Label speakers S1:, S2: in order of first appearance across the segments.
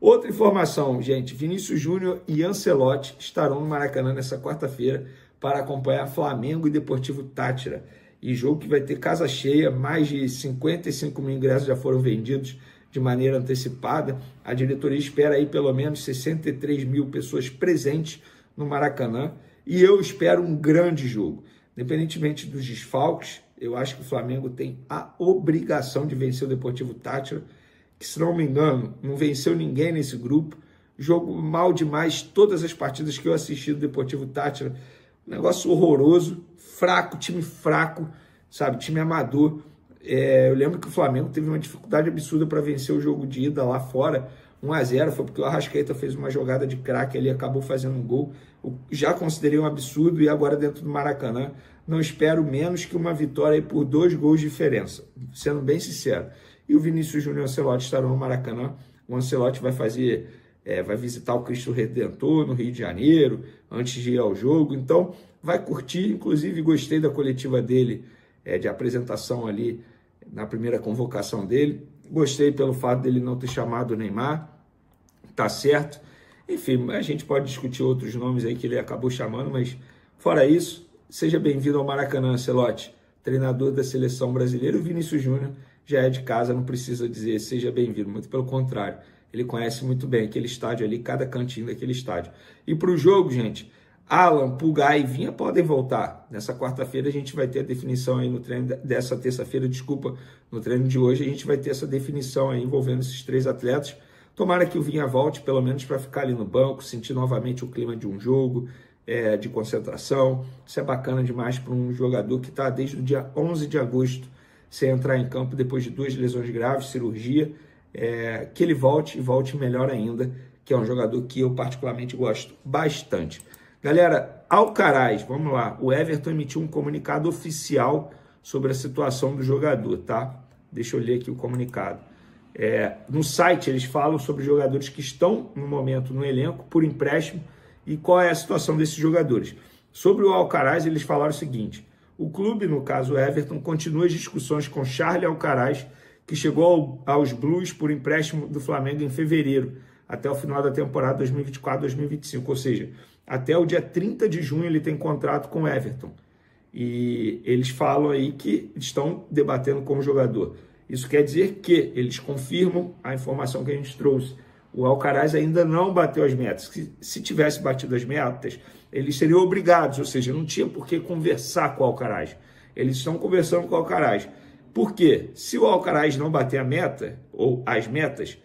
S1: Outra informação, gente, Vinícius Júnior e Ancelotti estarão no Maracanã nessa quarta-feira para acompanhar Flamengo e Deportivo Táchira. E jogo que vai ter casa cheia, mais de 55 mil ingressos já foram vendidos de maneira antecipada. A diretoria espera aí pelo menos 63 mil pessoas presentes no Maracanã. E eu espero um grande jogo. Independentemente dos desfalques, eu acho que o Flamengo tem a obrigação de vencer o Deportivo Táchira, que, se não me engano, não venceu ninguém nesse grupo. Jogo mal demais, todas as partidas que eu assisti do Deportivo Táchira, um negócio horroroso, fraco, time fraco, sabe, time amador. Eu lembro que o Flamengo teve uma dificuldade absurda para vencer o jogo de ida lá fora, 1-0, foi porque o Arrascaeta fez uma jogada de craque, ele acabou fazendo um gol. Eu já considerei um absurdo, e agora dentro do Maracanã não espero menos que uma vitória aí por 2 gols de diferença, sendo bem sincero. E o Vinícius Júnior e o Ancelotti estarão no Maracanã. O Ancelotti vai vai visitar o Cristo Redentor no Rio de Janeiro, antes de ir ao jogo, então vai curtir. Inclusive gostei da coletiva dele, de apresentação ali na primeira convocação dele. Gostei pelo fato dele não ter chamado o Neymar, tá certo. Enfim, a gente pode discutir outros nomes aí que ele acabou chamando, mas fora isso, seja bem-vindo ao Maracanã, Ancelotti, treinador da seleção brasileira. O Vinícius Júnior já é de casa, não precisa dizer seja bem-vindo, muito pelo contrário, ele conhece muito bem aquele estádio ali, cada cantinho daquele estádio. E para o jogo, gente, Alan, Pulgar e Vinha podem voltar. Nessa quarta-feira a gente vai ter a definição aí no treino dessa terça-feira, desculpa, no treino de hoje a gente vai ter essa definição aí envolvendo esses 3 atletas. Tomara que o Vinha volte, pelo menos para ficar ali no banco, sentir novamente o clima de um jogo, de concentração. Isso é bacana demais para um jogador que está desde o dia 11 de agosto sem entrar em campo depois de 2 lesões graves, cirurgia. Que ele volte e volte melhor ainda, que é um jogador que eu particularmente gosto bastante. Galera, Alcaraz, vamos lá. O Everton emitiu um comunicado oficial sobre a situação do jogador, tá? Deixa eu ler aqui o comunicado. No site eles falam sobre jogadores que estão no momento no elenco por empréstimo e qual é a situação desses jogadores. Sobre o Alcaraz, eles falaram o seguinte: o clube, no caso o Everton, continua as discussões com Charles Alcaraz, que chegou aos Blues por empréstimo do Flamengo em fevereiro, até o final da temporada 2024-2025, ou seja, até o dia 30 de junho ele tem contrato com o Everton. E eles falam aí que estão debatendo com o jogador. Isso quer dizer que eles confirmam a informação que a gente trouxe. O Alcaraz ainda não bateu as metas. Se tivesse batido as metas, eles seriam obrigados, ou seja, não tinha por que conversar com o Alcaraz. Eles estão conversando com o Alcaraz. Por quê? Se o Alcaraz não bater a meta, ou as metas,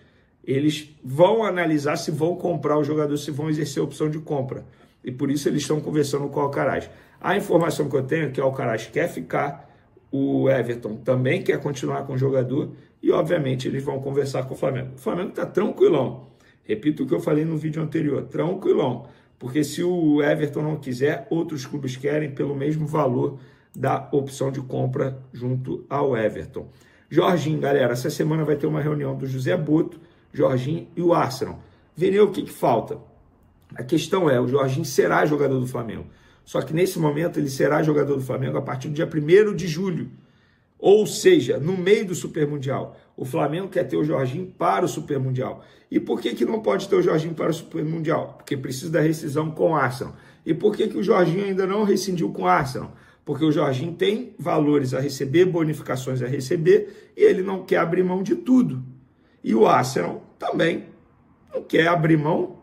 S1: eles vão analisar se vão comprar o jogador, se vão exercer a opção de compra. E por isso eles estão conversando com o Alcaraz. A informação que eu tenho é que o Alcaraz quer ficar, o Everton também quer continuar com o jogador e, obviamente, eles vão conversar com o Flamengo. O Flamengo está tranquilão. Repito o que eu falei no vídeo anterior, tranquilão. Porque se o Everton não quiser, outros clubes querem pelo mesmo valor da opção de compra junto ao Everton. Jorginho, galera, essa semana vai ter uma reunião do José Boto, Jorginho e o Arsenal. Verei o que falta. A questão é, o Jorginho será jogador do Flamengo. Só que nesse momento ele será jogador do Flamengo a partir do dia 1º de julho. Ou seja, no meio do Super Mundial. O Flamengo quer ter o Jorginho para o Super Mundial. E por que não pode ter o Jorginho para o Super Mundial? Porque precisa da rescisão com o Arsenal. E por que o Jorginho ainda não rescindiu com o Arsenal? Porque o Jorginho tem valores a receber, bonificações a receber, e ele não quer abrir mão de tudo. E o Arsenal também não quer abrir mão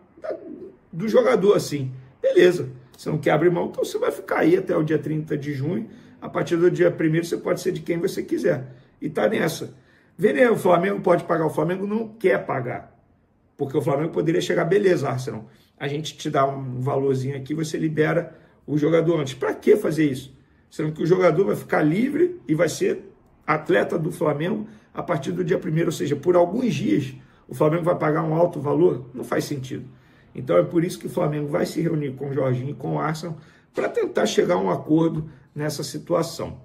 S1: do jogador assim. Beleza, você não quer abrir mão, então você vai ficar aí até o dia 30 de junho. A partir do dia 1º você pode ser de quem você quiser. E tá nessa. Vê, o Flamengo pode pagar. O Flamengo não quer pagar. Porque o Flamengo poderia chegar, beleza, Arsenal, a gente te dá um valorzinho aqui, você libera o jogador antes. Para que fazer isso? Sendo que o jogador vai ficar livre e vai ser atleta do Flamengo a partir do dia 1º, ou seja, por alguns dias o Flamengo vai pagar um alto valor? Não faz sentido. Então é por isso que o Flamengo vai se reunir com o Jorginho e com o Arsenal para tentar chegar a um acordo nessa situação.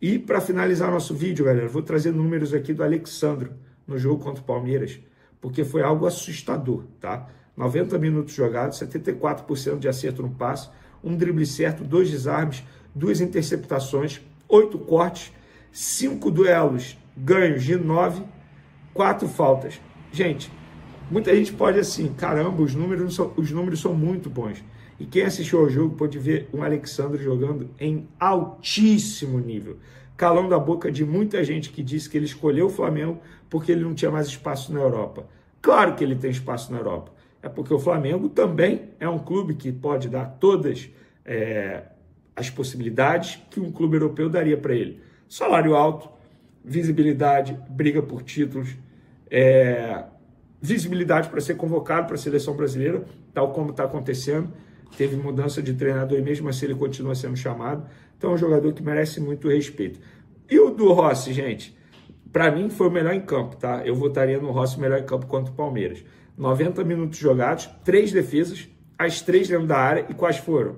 S1: E para finalizar nosso vídeo, galera, vou trazer números aqui do Alexandro no jogo contra o Palmeiras, porque foi algo assustador, tá? 90 minutos jogados, 74% de acerto no passe, um drible certo, 2 desarmes, 2 interceptações, 8 cortes, 5 duelos ganhos de 9, 4 faltas. Gente, Muita gente pode assim, caramba, os números são muito bons. E quem assistiu ao jogo pode ver um Alexandre jogando em altíssimo nível, calando a boca de muita gente que disse que ele escolheu o Flamengo porque ele não tinha mais espaço na Europa. Claro que ele tem espaço na Europa. É porque o Flamengo também é um clube que pode dar todas as possibilidades que um clube europeu daria para ele. Salário alto, visibilidade, briga por títulos, visibilidade para ser convocado para a seleção brasileira, tal como está acontecendo. Teve mudança de treinador e mesmo assim ele continua sendo chamado. Então é um jogador que merece muito respeito. E o do Rossi, gente, para mim foi o melhor em campo, tá? Eu votaria no Rossi melhor em campo contra o Palmeiras. 90 minutos jogados, 3 defesas, as 3 dentro da área. E quais foram?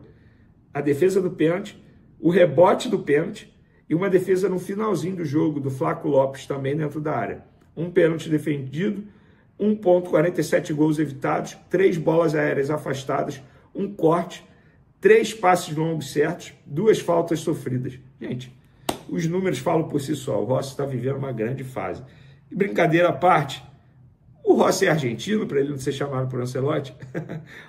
S1: A defesa do pênalti, o rebote do pênalti e uma defesa no finalzinho do jogo do Flaco Lopes também dentro da área. Um pênalti defendido, 1,47 gols evitados, 3 bolas aéreas afastadas, um corte, 3 passes longos certos, 2 faltas sofridas. Gente, os números falam por si só. O Rossi está vivendo uma grande fase. E brincadeira à parte, o Rossi é argentino para ele não ser chamado por Ancelotti?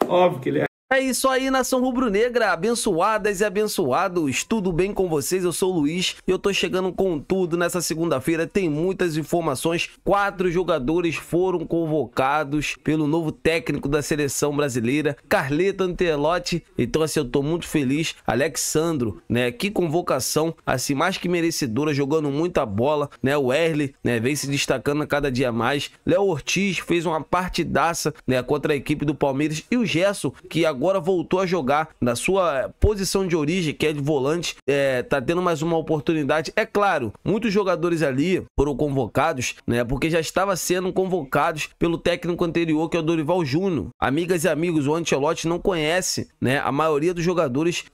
S1: Óbvio que ele é.
S2: É isso aí, nação rubro-negra, abençoadas e abençoados, tudo bem com vocês? Eu sou o Luiz e eu tô chegando com tudo nessa segunda-feira, tem muitas informações. 4 jogadores foram convocados pelo novo técnico da seleção brasileira, Carleto Ancelotti. Então assim, eu tô muito feliz. Alexandro, né, que convocação, assim, mais que merecedora, jogando muita bola, né, o Wesley, né, vem se destacando a cada dia mais. Léo Ortiz fez uma partidaça, né, contra a equipe do Palmeiras, e o Gerson, que agora voltou a jogar na sua posição de origem, que é de volante, tá tendo mais uma oportunidade. É claro, muitos jogadores ali foram convocados, né, porque já estava sendo convocados pelo técnico anterior, que é o Dorival Júnior. Amigas e amigos, o Ancelotti não conhece, né, a maioria dos jogadores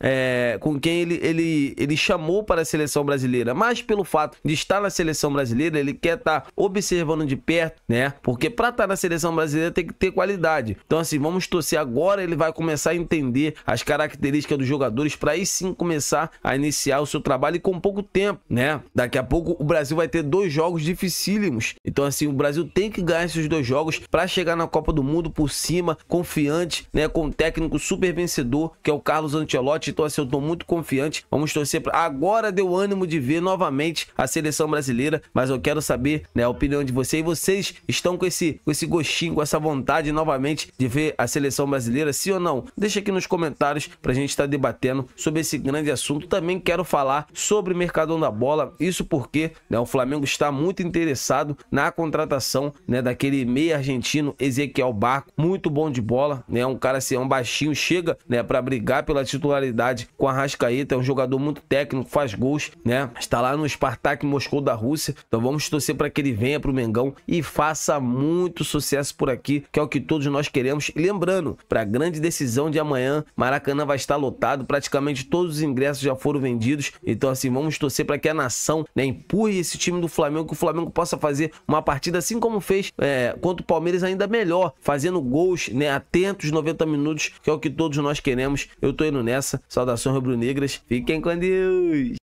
S2: com quem ele chamou para a seleção brasileira, mas pelo fato de estar na seleção brasileira, ele quer estar observando de perto, né, porque para estar na seleção brasileira tem que ter qualidade. Então assim, vamos torcer. Agora ele vai começar a entender as características dos jogadores para aí sim começar a iniciar o seu trabalho, e com pouco tempo, né? Daqui a pouco o Brasil vai ter 2 jogos dificílimos. Então assim, o Brasil tem que ganhar esses 2 jogos para chegar na Copa do Mundo por cima, confiante, né? Com um técnico super vencedor, que é o Carlos Ancelotti. Então assim, eu tô muito confiante. Vamos torcer para... Agora deu ânimo de ver novamente a seleção brasileira, mas eu quero saber, né, a opinião de vocês. Vocês estão com esse gostinho, com essa vontade novamente de ver a seleção brasileira, sim ou não? Deixa aqui nos comentários pra gente estar debatendo sobre esse grande assunto. Também quero falar sobre o Mercadão da Bola, isso porque, né, o Flamengo está muito interessado na contratação, né, daquele meia argentino Ezequiel Barco, muito bom de bola, né, um cara assim, um baixinho, chega, né, para brigar pela titularidade com a Arrascaeta, é um jogador muito técnico, faz gols, né, está lá no Spartak Moscou da Rússia. Então vamos torcer para que ele venha pro Mengão e faça muito sucesso por aqui, que é o que todos nós queremos. E lembrando, para a grande decisão de amanhã, Maracanã vai estar lotado, praticamente todos os ingressos já foram vendidos. Então assim, vamos torcer para que a nação, né, empurre esse time do Flamengo, que o Flamengo possa fazer uma partida assim como fez contra o Palmeiras, ainda melhor, fazendo gols, né, atentos 90 minutos, que é o que todos nós queremos. Eu tô indo nessa. Saudações rubro-negras, fiquem com Deus.